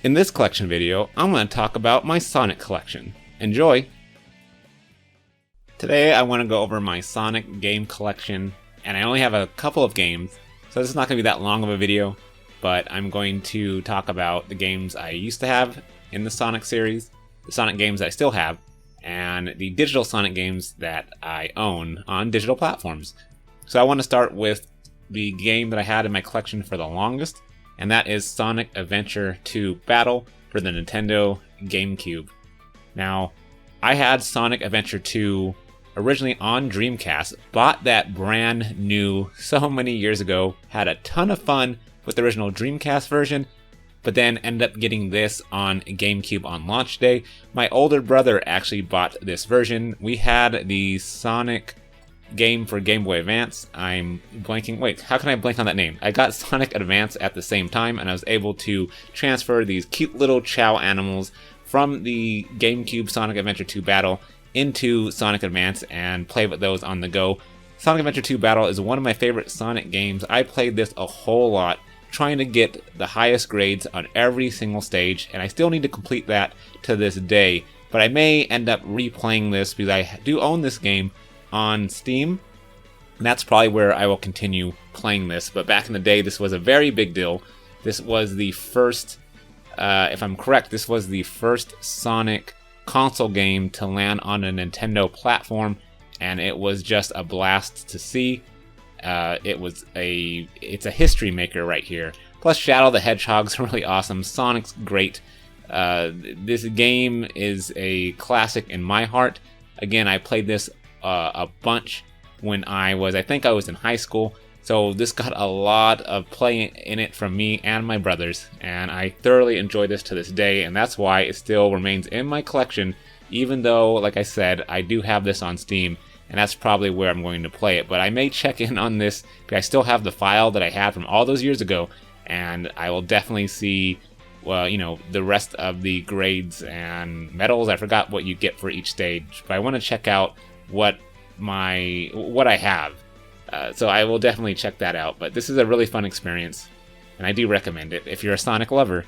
In this collection video, I'm going to talk about my Sonic collection. Enjoy! Today I want to go over my Sonic game collection, and I only have a couple of games, so this is not going to be that long of a video, but I'm going to talk about the games I used to have in the Sonic series, the Sonic games that I still have, and the digital Sonic games that I own on digital platforms. So I want to start with the game that I had in my collection for the longest, and that is Sonic Adventure 2 Battle for the Nintendo GameCube. Now, I had Sonic Adventure 2 originally on Dreamcast, bought that brand new so many years ago, had a ton of fun with the original Dreamcast version, but then ended up getting this on GameCube on launch day. My older brother actually bought this version. We had the Sonic game for Game Boy Advance. I'm blanking. Wait, how can I blank on that name? I got Sonic Advance at the same time, and I was able to transfer these cute little Chow animals from the GameCube Sonic Adventure 2 Battle into Sonic Advance and play with those on the go. Sonic Adventure 2 Battle is one of my favorite Sonic games. I played this a whole lot, trying to get the highest grades on every single stage, and I still need to complete that to this day. But I may end up replaying this because I do own this game on Steam, and that's probably where I will continue playing this. But back in the day, this was a very big deal. This was the first, if I'm correct, this was the first Sonic console game to land on a Nintendo platform, and it was just a blast to see. It's a history maker right here. Plus, Shadow the Hedgehog's really awesome. Sonic's great. This game is a classic in my heart. Again, I played this a bunch when I think I was in high school. So this got a lot of play in it from me and my brothers, and I thoroughly enjoy this to this day, and that's why it still remains in my collection, even though, like I said, I do have this on Steam, and that's probably where I'm going to play it. But I may check in on this, because I still have the file that I had from all those years ago, and I will definitely see, well, the rest of the grades and medals. I forgot what you get for each stage, but I want to check out what I have. So I will definitely check that out. But this is a really fun experience, and I do recommend it if you're a Sonic lover.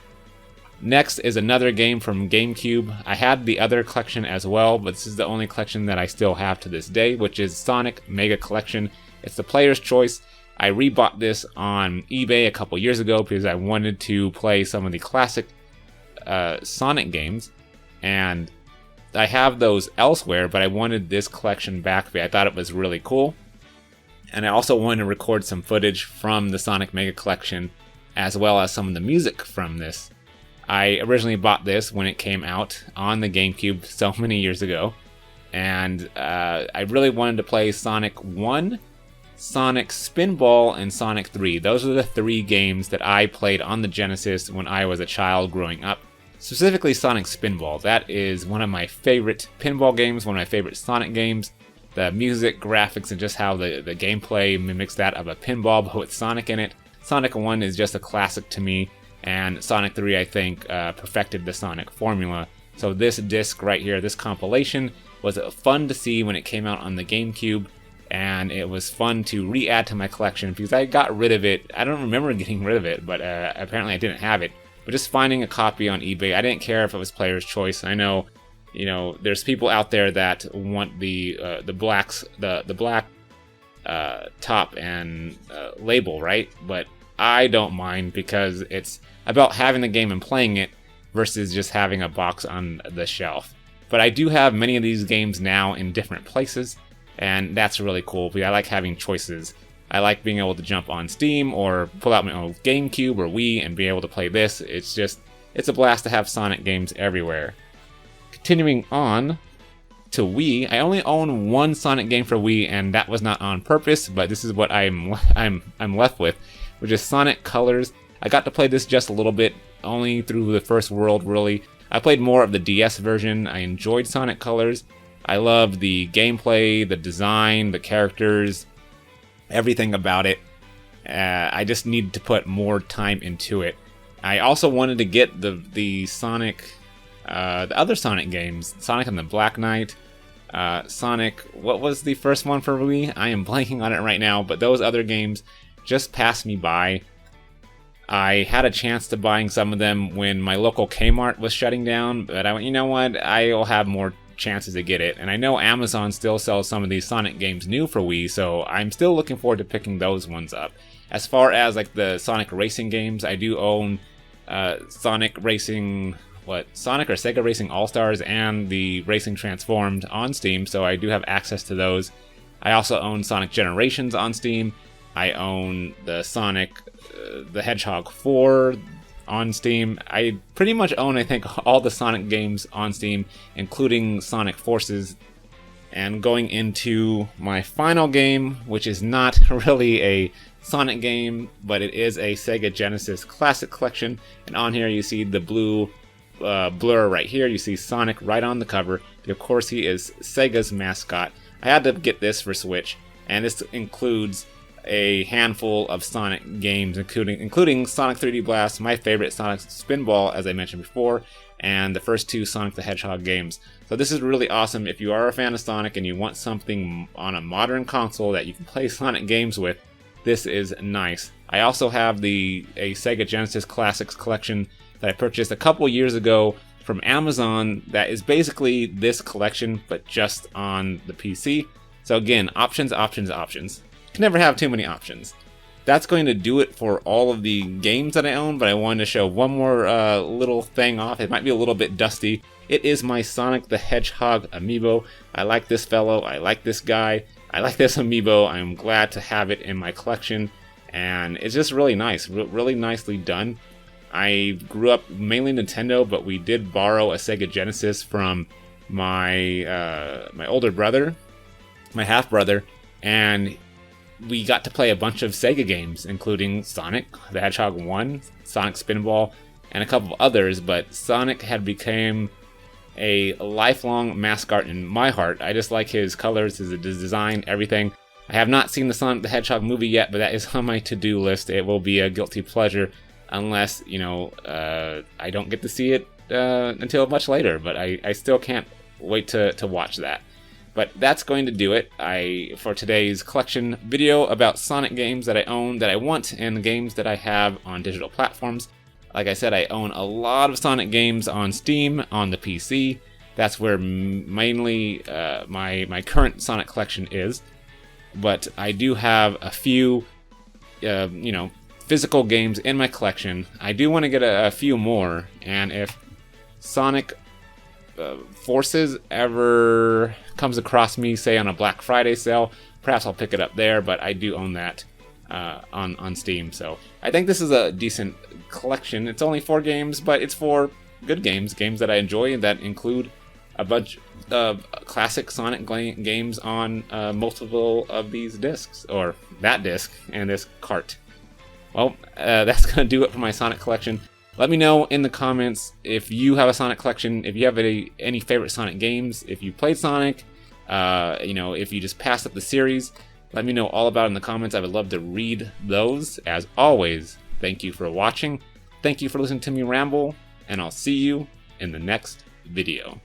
Next is another game from GameCube. I had the other collection as well, but this is the only collection that I still have to this day, which is Sonic Mega Collection. It's the player's choice. I rebought this on eBay a couple years ago because I wanted to play some of the classic Sonic games, and I have those elsewhere, but I wanted this collection back because I thought it was really cool. And I also wanted to record some footage from the Sonic Mega Collection, as well as some of the music from this. I originally bought this when it came out on the GameCube so many years ago, and I really wanted to play Sonic 1, Sonic Spinball, and Sonic 3. Those are the three games that I played on the Genesis when I was a child growing up. Specifically Sonic Spinball. That is one of my favorite pinball games, one of my favorite Sonic games. The music, graphics, and just how the gameplay mimics that of a pinball, but with Sonic in it. Sonic 1 is just a classic to me, and Sonic 3, I think, perfected the Sonic formula. So this disc right here, this compilation, was fun to see when it came out on the GameCube, and it was fun to re-add to my collection because I got rid of it. I don't remember getting rid of it, but apparently I didn't have it. But just finding a copy on eBay, I didn't care if it was player's choice. I know, there's people out there that want the black top and label, right? But I don't mind because it's about having the game and playing it versus just having a box on the shelf. But I do have many of these games now in different places, and that's really cool because I like having choices. I like being able to jump on Steam or pull out my own GameCube or Wii and be able to play this. It's a blast to have Sonic games everywhere. Continuing on to Wii, I only own one Sonic game for Wii, and that was not on purpose, but this is what I'm left with, which is Sonic Colors. I got to play this just a little bit, only through the first world, really. I played more of the DS version. I enjoyed Sonic Colors. I loved the gameplay, the design, the characters, everything about it. I just needed to put more time into it. I also wanted to get the Sonic, the other Sonic games, Sonic and the Black Knight, Sonic, what was the first one for Wii? I am blanking on it right now, but those other games just passed me by. I had a chance to buying some of them when my local Kmart was shutting down, but I went, you know what, I'll have more chances to get it. And I know Amazon still sells some of these Sonic games new for Wii, so I'm still looking forward to picking those ones up. As far as like the Sonic racing games, I do own Sonic Racing, Sonic or Sega Racing All-Stars and the Racing Transformed on Steam, so I do have access to those. I also own Sonic Generations on Steam. I own the Sonic the Hedgehog 4 on Steam. I pretty much own, I think, all the Sonic games on Steam, including Sonic Forces. And going into my final game, which is not really a Sonic game, but it is a Sega Genesis Classic Collection. And on here you see the blue blur right here. You see Sonic right on the cover. Of course, he is Sega's mascot. I had to get this for Switch, and this includes a handful of Sonic games, including Sonic 3D Blast, my favorite, Sonic Spinball, as I mentioned before, and the first two Sonic the Hedgehog games. So this is really awesome. If you are a fan of Sonic and you want something on a modern console that you can play Sonic games with, this is nice. I also have a Sega Genesis Classics collection that I purchased a couple years ago from Amazon that is basically this collection, but just on the PC. So again, options, options, options. Can never have too many options. That's going to do it for all of the games that I own, but I wanted to show one more little thing off. It might be a little bit dusty. It is my Sonic the Hedgehog Amiibo. I like this fellow. I like this guy. I like this Amiibo. I'm glad to have it in my collection, and it's just really nice. Really nicely done. I grew up mainly Nintendo, but we did borrow a Sega Genesis from my my older brother, my half brother, and we got to play a bunch of Sega games, including Sonic the Hedgehog 1, Sonic Spinball, and a couple of others, but Sonic had become a lifelong mascot in my heart. I just like his colors, his design, everything. I have not seen the Sonic the Hedgehog movie yet, but that is on my to-do list. It will be a guilty pleasure unless, I don't get to see it until much later, but I still can't wait to watch that. But that's going to do it for today's collection video about Sonic games that I own, that I want, and games that I have on digital platforms. Like I said, I own a lot of Sonic games on Steam, on the PC. That's where mainly my current Sonic collection is. But I do have a few, physical games in my collection. I do want to get a few more, and if Sonic Forces ever comes across me, say on a Black Friday sale, perhaps I'll pick it up there, but I do own that on Steam. So I think this is a decent collection. It's only 4 games, but it's 4 good games that I enjoy, that include a bunch of classic Sonic games on multiple of these discs, or that disc and this cart. Well, that's going to do it for my Sonic collection. Let me know in the comments if you have a Sonic collection, if you have any favorite Sonic games, if you played Sonic, if you just passed up the series. Let me know all about it in the comments. I would love to read those. As always, thank you for watching. Thank you for listening to me ramble, and I'll see you in the next video.